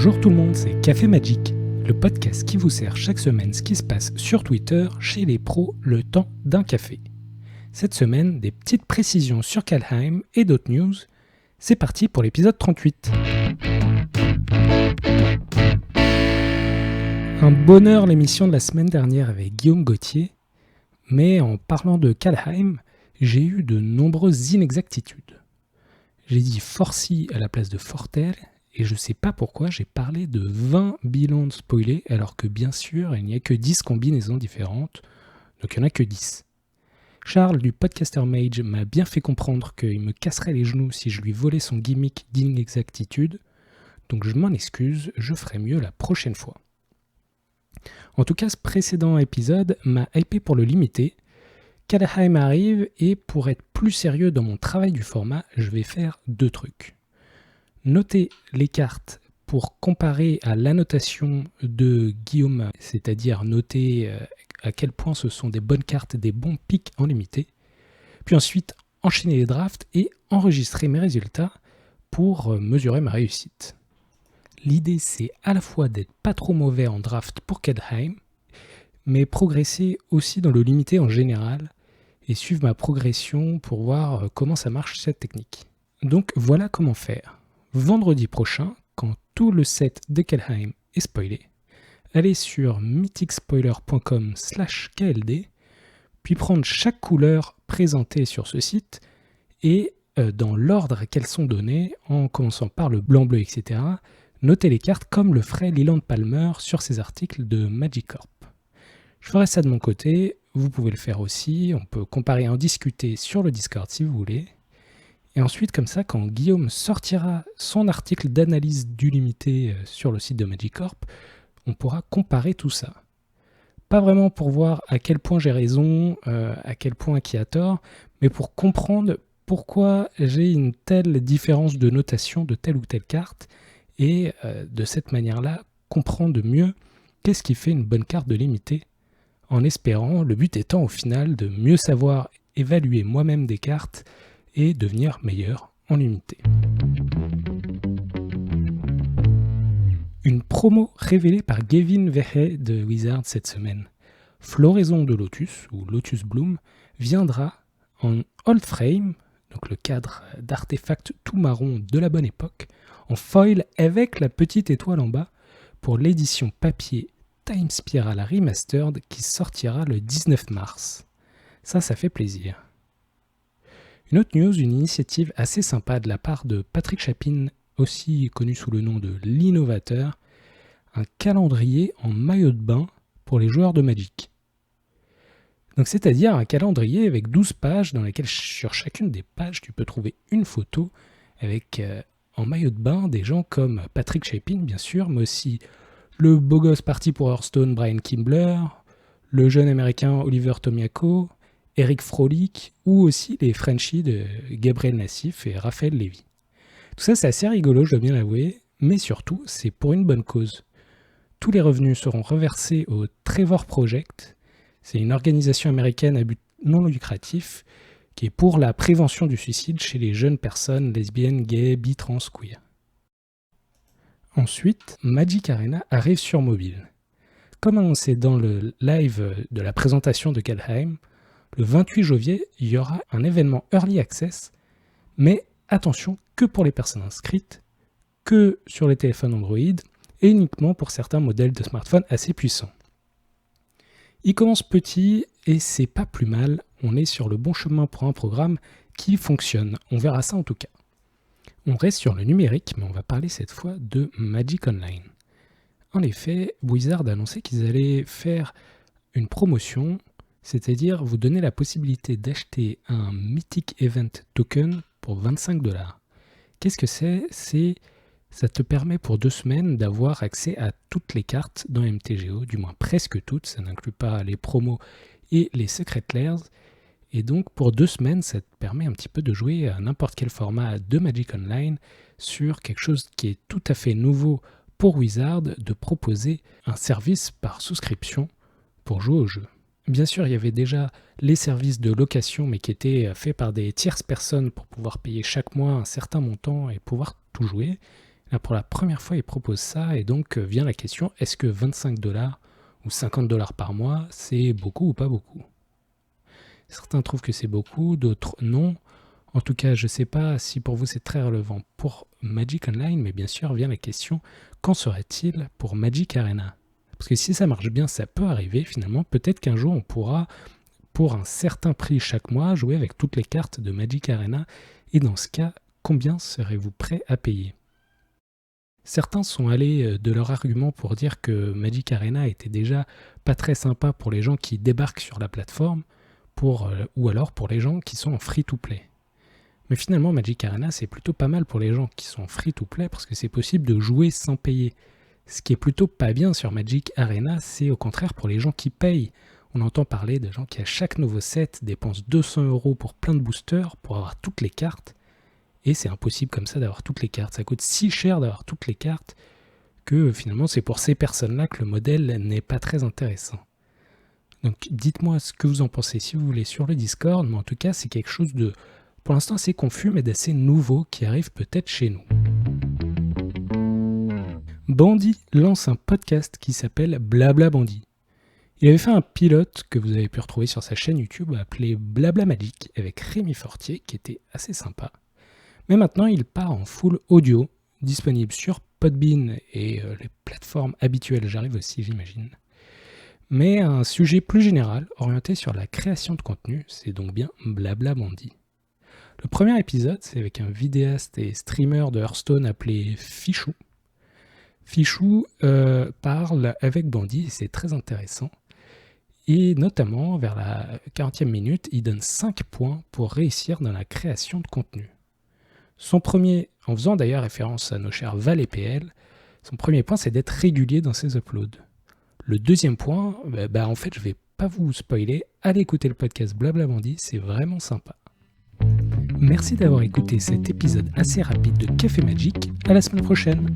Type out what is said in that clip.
Bonjour tout le monde, c'est Café Magic, le podcast qui vous sert chaque semaine ce qui se passe sur Twitter chez les pros le temps d'un café. Cette semaine, des petites précisions sur Kaldheim et d'autres news. C'est parti pour l'épisode 38. Un bonheur l'émission de la semaine dernière avec Guillaume Gauthier, mais en parlant de Kaldheim, j'ai eu de nombreuses inexactitudes. J'ai dit Forcy à la place de Fortel, et je sais pas pourquoi j'ai parlé de 20 bilans spoilés, alors que bien sûr, il n'y a que 10 combinaisons différentes, donc il n'y en a que 10. Charles du Podcaster Mage m'a bien fait comprendre qu'il me casserait les genoux si je lui volais son gimmick d'inexactitude, donc je m'en excuse, je ferai mieux la prochaine fois. En tout cas, ce précédent épisode m'a hypé pour le limiter. Kaldheim arrive, et pour être plus sérieux dans mon travail du format, je vais faire deux trucs. Noter les cartes pour comparer à l'annotation de Guillaume, c'est-à-dire noter à quel point ce sont des bonnes cartes, des bons pics en limité. Puis ensuite, enchaîner les drafts et enregistrer mes résultats pour mesurer ma réussite. L'idée, c'est à la fois d'être pas trop mauvais en draft pour Kaldheim, mais progresser aussi dans le limité en général et suivre ma progression pour voir comment ça marche cette technique. Donc voilà comment faire. Vendredi prochain, quand tout le set de Kaldheim est spoilé, allez sur mythicspoiler.com/KLD, puis prendre chaque couleur présentée sur ce site et dans l'ordre qu'elles sont données, en commençant par le blanc, bleu, etc., noter les cartes comme le ferait Leland Palmer sur ses articles de Magicorp. Je ferai ça de mon côté, vous pouvez le faire aussi, on peut comparer et en discuter sur le Discord si vous voulez. Et ensuite, comme ça, quand Guillaume sortira son article d'analyse du limité sur le site de Magicorp, on pourra comparer tout ça. Pas vraiment pour voir à quel point j'ai raison, à quel point qui a tort, mais pour comprendre pourquoi j'ai une telle différence de notation de telle ou telle carte, et de cette manière-là, comprendre mieux qu'est-ce qui fait une bonne carte de limité, en espérant, le but étant au final de mieux savoir évaluer moi-même des cartes et devenir meilleur en limité. Une promo révélée par Gavin Verhey de Wizard cette semaine. Floraison de Lotus, ou Lotus Bloom, viendra en old frame, donc le cadre d'artefact tout marron de la bonne époque, en foil avec la petite étoile en bas, pour l'édition papier Time Spiral Remastered qui sortira le 19 mars. Ça fait plaisir. Une autre news, une initiative assez sympa de la part de Patrick Chapin, aussi connu sous le nom de l'innovateur, un calendrier en maillot de bain pour les joueurs de Magic. Donc c'est-à-dire un calendrier avec 12 pages dans lesquelles sur chacune des pages tu peux trouver une photo avec en maillot de bain des gens comme Patrick Chapin bien sûr, mais aussi le beau gosse parti pour Hearthstone Brian Kimbler, le jeune américain Oliver Tomiako, Eric Frolik ou aussi les Frenchies de Gabriel Nassif et Raphaël Lévy. Tout ça c'est assez rigolo, je dois bien l'avouer, mais surtout c'est pour une bonne cause. Tous les revenus seront reversés au Trevor Project, c'est une organisation américaine à but non lucratif qui est pour la prévention du suicide chez les jeunes personnes lesbiennes, gays, bi, trans, queer. Ensuite, Magic Arena arrive sur mobile. Comme annoncé dans le live de la présentation de Kaldheim, le 28 janvier, il y aura un événement Early Access, mais attention, que pour les personnes inscrites, que sur les téléphones Android, et uniquement pour certains modèles de smartphones assez puissants. Il commence petit, et c'est pas plus mal, on est sur le bon chemin pour un programme qui fonctionne, on verra ça en tout cas. On reste sur le numérique, mais on va parler cette fois de Magic Online. En effet, Wizard a annoncé qu'ils allaient faire une promotion, c'est-à-dire vous donner la possibilité d'acheter un Mythic Event Token pour 25$. Qu'est-ce que c'est ? Ça te permet pour 2 semaines d'avoir accès à toutes les cartes dans MTGO, du moins presque toutes, ça n'inclut pas les promos et les Secret Lairs. Et donc pour 2 semaines, ça te permet un petit peu de jouer à n'importe quel format de Magic Online sur quelque chose qui est tout à fait nouveau pour Wizard, de proposer un service par souscription pour jouer au jeu. Bien sûr, il y avait déjà les services de location, mais qui étaient faits par des tierces personnes pour pouvoir payer chaque mois un certain montant et pouvoir tout jouer. Là, pour la première fois, ils proposent ça et donc vient la question, est-ce que 25$ ou 50$ par mois, c'est beaucoup ou pas beaucoup? Certains trouvent que c'est beaucoup, d'autres non. En tout cas, je ne sais pas si pour vous c'est très relevant pour Magic Online, mais bien sûr vient la question, qu'en serait-il pour Magic Arena? Parce que si ça marche bien, ça peut arriver finalement. Peut-être qu'un jour on pourra, pour un certain prix chaque mois, jouer avec toutes les cartes de Magic Arena. Et dans ce cas, combien serez-vous prêt à payer? Certains sont allés de leur argument pour dire que Magic Arena était déjà pas très sympa pour les gens qui débarquent sur la plateforme, ou alors pour les gens qui sont en free-to-play. Mais finalement, Magic Arena, c'est plutôt pas mal pour les gens qui sont en free-to-play parce que c'est possible de jouer sans payer. Ce qui est plutôt pas bien sur Magic Arena, c'est au contraire pour les gens qui payent. On entend parler de gens qui à chaque nouveau set dépensent 200€ pour plein de boosters pour avoir toutes les cartes. Et c'est impossible comme ça d'avoir toutes les cartes. Ça coûte si cher d'avoir toutes les cartes que finalement c'est pour ces personnes-là que le modèle n'est pas très intéressant. Donc dites-moi ce que vous en pensez si vous voulez sur le Discord, mais en tout cas c'est quelque chose de, pour l'instant assez confus mais d'assez nouveau qui arrive peut-être chez nous. Bandit lance un podcast qui s'appelle Blabla Bandit. Il avait fait un pilote que vous avez pu retrouver sur sa chaîne YouTube appelé Blabla Magic avec Rémi Fortier qui était assez sympa. Mais maintenant, il part en full audio, disponible sur Podbean et les plateformes habituelles, j'arrive aussi, j'imagine. Mais un sujet plus général, orienté sur la création de contenu, c'est donc bien Blabla Bandit. Le premier épisode, c'est avec un vidéaste et streamer de Hearthstone appelé Fichou. Fichou parle avec Bandit et c'est très intéressant. Et notamment, vers la 40e minute, il donne 5 points pour réussir dans la création de contenu. Son premier, en faisant d'ailleurs référence à nos chers Val et PL, son premier point c'est d'être régulier dans ses uploads. Le deuxième point, en fait je vais pas vous spoiler, allez écouter le podcast Blabla Bandit, c'est vraiment sympa. Merci d'avoir écouté cet épisode assez rapide de Café Magic, à la semaine prochaine.